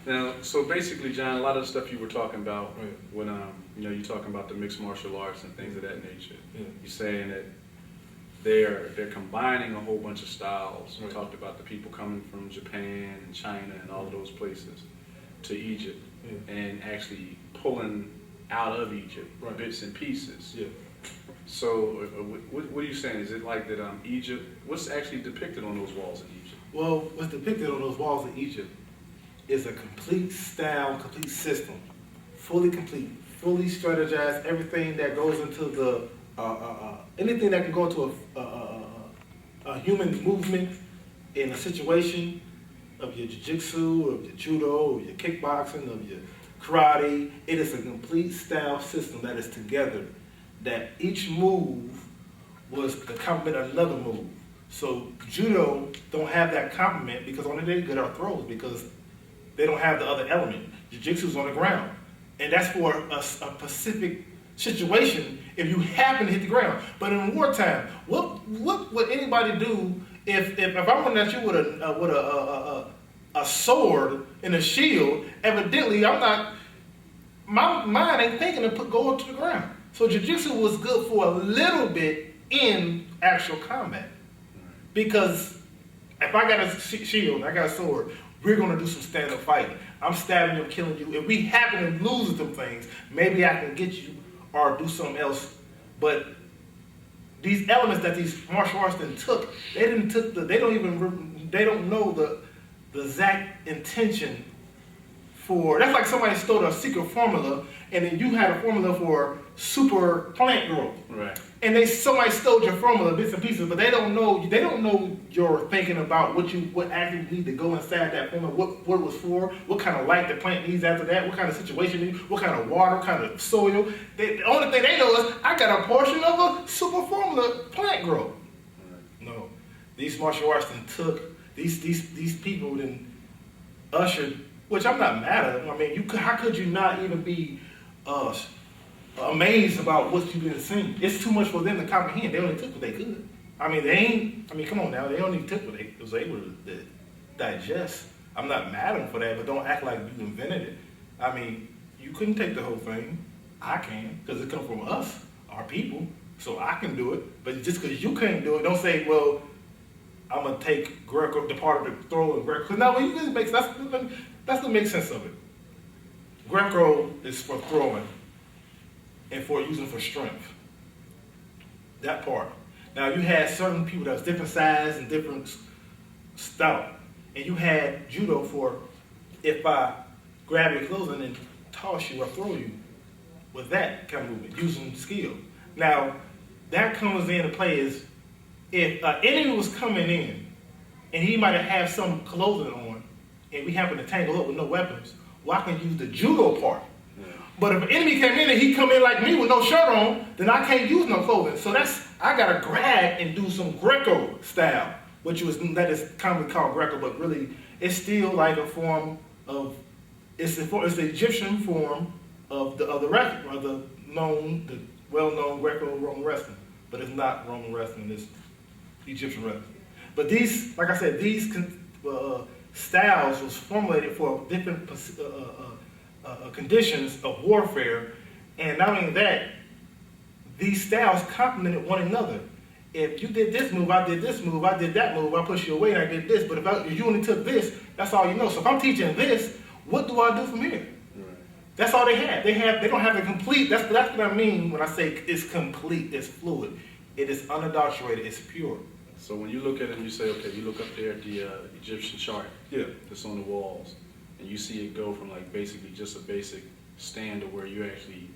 Now, so basically, John, a lot of the stuff you were talking about Right. when you're talking about the mixed martial arts and things of that nature. Yeah. You're saying that they're combining a whole bunch of styles. We Right. talked about the people coming from Japan and China and all of those places to Egypt, Yeah. and actually pulling out of Egypt Right. bits and pieces. Yeah. So, what are you saying? Is it like that? Egypt. What's actually depicted on those walls in Egypt? Well, what's depicted on those walls in Egypt is a complete style, complete system, fully complete, fully strategized. Everything that goes into the anything that can go into a human movement in a situation of your jiu-jitsu, of your judo, of your kickboxing, of your karate. It is a complete style system that is together. That each move was to complement another move. So judo don't have that complement because only they good are throws because they don't have the other element. Jiu-jitsu's on the ground. And that's for a specific situation if you happen to hit the ground. But in wartime, what would anybody do if I'm running at you with a sword and a shield? Evidently, I'm not. My mind ain't thinking to go up to the ground. So jiu-jitsu was good for a little bit in actual combat. Because if I got a shield, I got a sword, we're gonna do some stand-up fighting. I'm stabbing you, killing you. If we happen to lose some things, maybe I can get you or do something else. But these elements that these martial arts then took, they don't know the exact intention for. That's like somebody stole a secret formula, and then you had a formula for super plant growth. Right. And somebody stole your formula, bits and pieces, but they don't know you're thinking about what actually need to go inside that formula, what it was for, what kind of light the plant needs after that, what kind of situation it needs, what kind of water, what kind of soil. The only thing they know is I got a portion of a super formula plant growth. No. These martial arts then took these people then ushered, which I'm not mad at them. I mean, how could you not even be amazed about what you've been seeing? It's too much for them to comprehend. They only took what they could. Come on now. They only took what they was able to digest. I'm not mad at them for that, but don't act like you invented it. I mean, you couldn't take the whole thing. I can, because it comes from us, our people, so I can do it. But just because you can't do it, don't say, well, I'm going to take Greco, the part of the throw and Greco. Because now, when you really that's what makes sense of it. Greco is for throwing and for using for strength. That part. Now you had certain people that was different size and different style. And you had judo for if I grab your clothes and then toss you or throw you with that kind of movement, using skill. Now, that comes into play is if an enemy was coming in and he might have some clothing on and we happen to tangle up with no weapons, well, I can use the judo part. But if an enemy came in and he come in like me with no shirt on, then I can't use no clothing. So I gotta grab and do some Greco style, that is commonly called Greco, but really it's still like a form of it's the Egyptian form of the well-known Greco-Roman wrestling, but it's not Roman wrestling. It's Egyptian wrestling. But these, like I said, styles was formulated for different conditions of warfare, and not only that, these styles complemented one another. If you did this move, I did this move, I did that move, I pushed you away and I did this, but if you only took this, that's all you know. So if I'm teaching this, what do I do from here? Right. That's all they have. They don't have the complete, that's what I mean when I say it's complete, it's fluid, it is unadulterated, it's pure. So when you look at it and you say, okay, you look up there at the Egyptian chart that's on the walls, and you see it go from like basically just a basic stand to where you're actually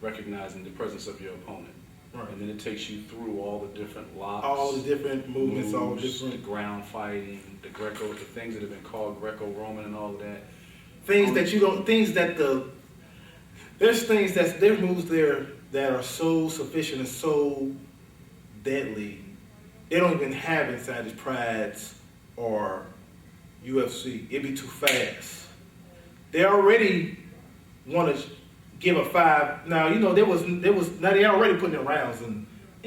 recognizing the presence of your opponent. Right. And then it takes you through all the different locks. All the different movements, all the different... The ground fighting, the Greco, the things that have been called Greco-Roman and all of that. There's moves there that are so sufficient and so deadly, they don't even have inside these prides or UFC. It'd be too fast. They already want to give a 5. Now, now they already putting in rounds and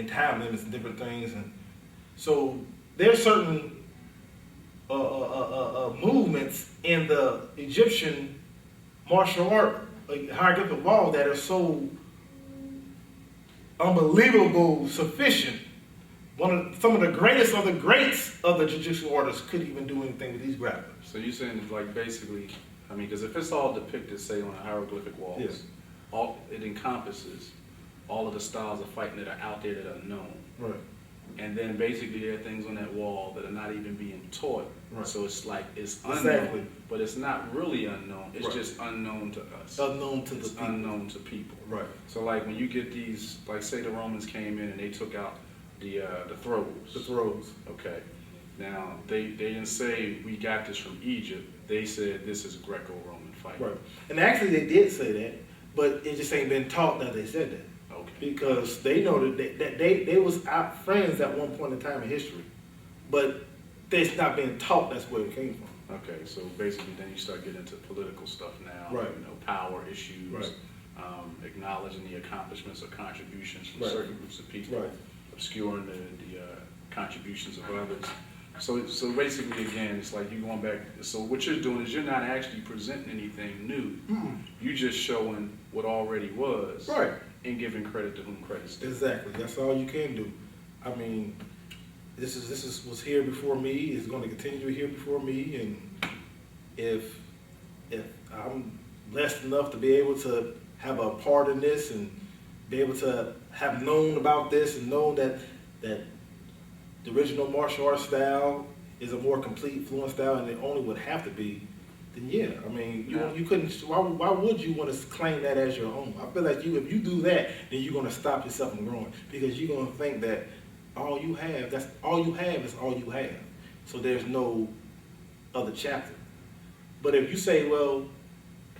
time limits and different things. And so there's certain movements in the Egyptian martial art hieroglyphic wall that are so unbelievable, sufficient. Some of the greatest of the greats of the jiu-jitsu artists couldn't even do anything with these grapplers. So you're saying it's like basically, I mean, because if it's all depicted, say, on the hieroglyphic walls, Yes. it encompasses all of the styles of fighting that are out there that are known. Right. And then basically there are things on that wall that are not even being taught. Right. So it's like, it's unknown, Exactly. but it's not really unknown. It's Right. just unknown to us. Unknown to It's the people. unknown to people. Right. So like when you get these, like say the Romans came in and they took out the throws. The throws. Okay. Now they didn't say we got this from Egypt. They said this is Greco-Roman fighting. Right. And actually they did say that, but it just ain't been taught that they said that. Okay. Because they know that they was out friends at one point in time in history, but it's not being taught that's where it came from. Okay, so basically then you start getting into political stuff now, Right. you know, power issues, Right. acknowledging the accomplishments or contributions from Right. certain groups of people, Right. obscuring the contributions of others. So basically again, it's like you going back, so what you're doing is you're not actually presenting anything new. You're just showing what already was. Right. And giving credit to whom credit's due. Exactly. That's all you can do. I mean, this was here before me. It's going to continue to be here before me. And if I'm blessed enough to be able to have a part in this and be able to have known about this and know that the original martial arts style is a more complete, fluent style, and it only would have to be, then yeah, I mean, you couldn't. Why would you want to claim that as your own? I feel like if you do that, then you're going to stop yourself from growing because you're going to think that all you have is all you have. So there's no other chapter. But if you say, well,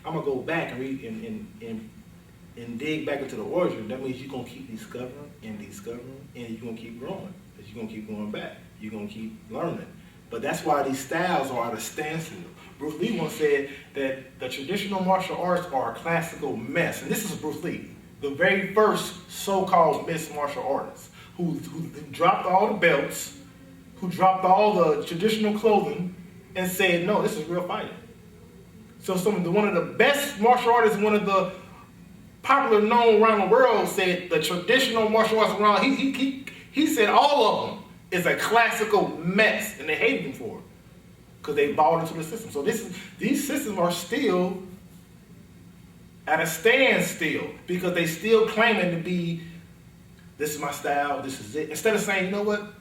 I'm gonna go back and read and dig back into the origin, that means you're gonna keep discovering, and you're gonna keep growing. Because you're gonna keep going back. You're gonna keep learning. But that's why these styles are at a standstill. Bruce Lee once said that the traditional martial arts are a classical mess. And this is Bruce Lee, the very first so-called mixed martial artist, who dropped all the belts, who dropped all the traditional clothing, and said, no, this is real fighting. So one of the best martial artists, one of the popular known around the world, said the traditional martial arts around, he said all of them is a classical mess, and they hated him for it because they bought into the system. So these systems are still at a standstill because they still claiming to be, this is my style, this is it. Instead of saying, you know what,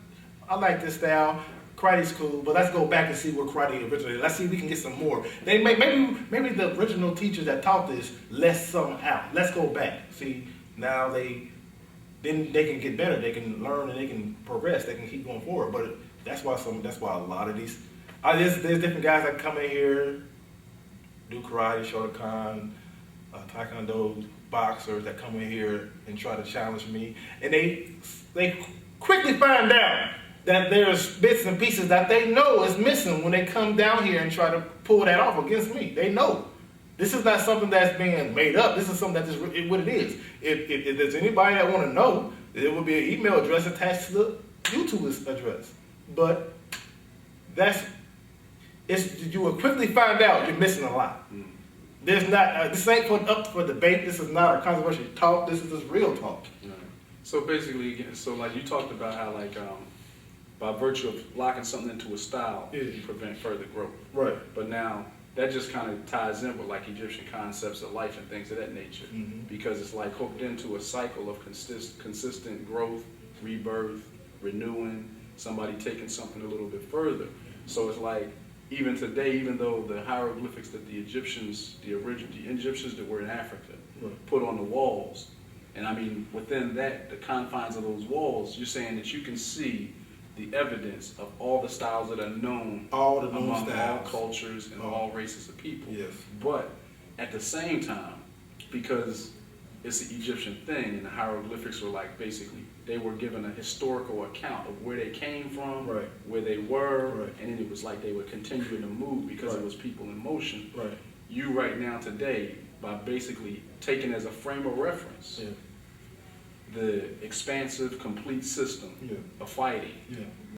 I like this style, karate's cool, but let's go back and see where karate originated. Let's see if we can get some more. Maybe the original teachers that taught this left some out. Let's go back. See, now then they can get better. They can learn and they can progress. They can keep going forward. But that's why a lot of these there's different guys that come in here, do karate, Shotokan, Taekwondo, boxers that come in here and try to challenge me, and they quickly find out that there's bits and pieces that they know is missing when they come down here and try to pull that off against me. They know. This is not something that's being made up. This is something that is what it is. If there's anybody that want to know, there will be an email address attached to the YouTube address. But you will quickly find out you're missing a lot. There's not, this ain't up for debate. This is not a controversial talk. This is just real talk. Right. So basically, again, so like you talked about how like by virtue of locking something into a style, you prevent further growth. Right. But now that just kind of ties in with like Egyptian concepts of life and things of that nature, because it's like hooked into a cycle of consistent growth, rebirth, renewing, somebody taking something a little bit further. So it's like even today, even though the hieroglyphics that the Egyptians that were in Africa put on the walls, and I mean within that, the confines of those walls, you're saying that you can see the evidence of all the styles that are known among all cultures and all races of people. Yes. But at the same time, because it's an Egyptian thing, and the hieroglyphics were like basically, they were given a historical account of where they came from, where they were, and then it was like they were continuing to move because it was people in motion. Right. You right now today, by basically taking as a frame of reference the expansive, complete system of fighting,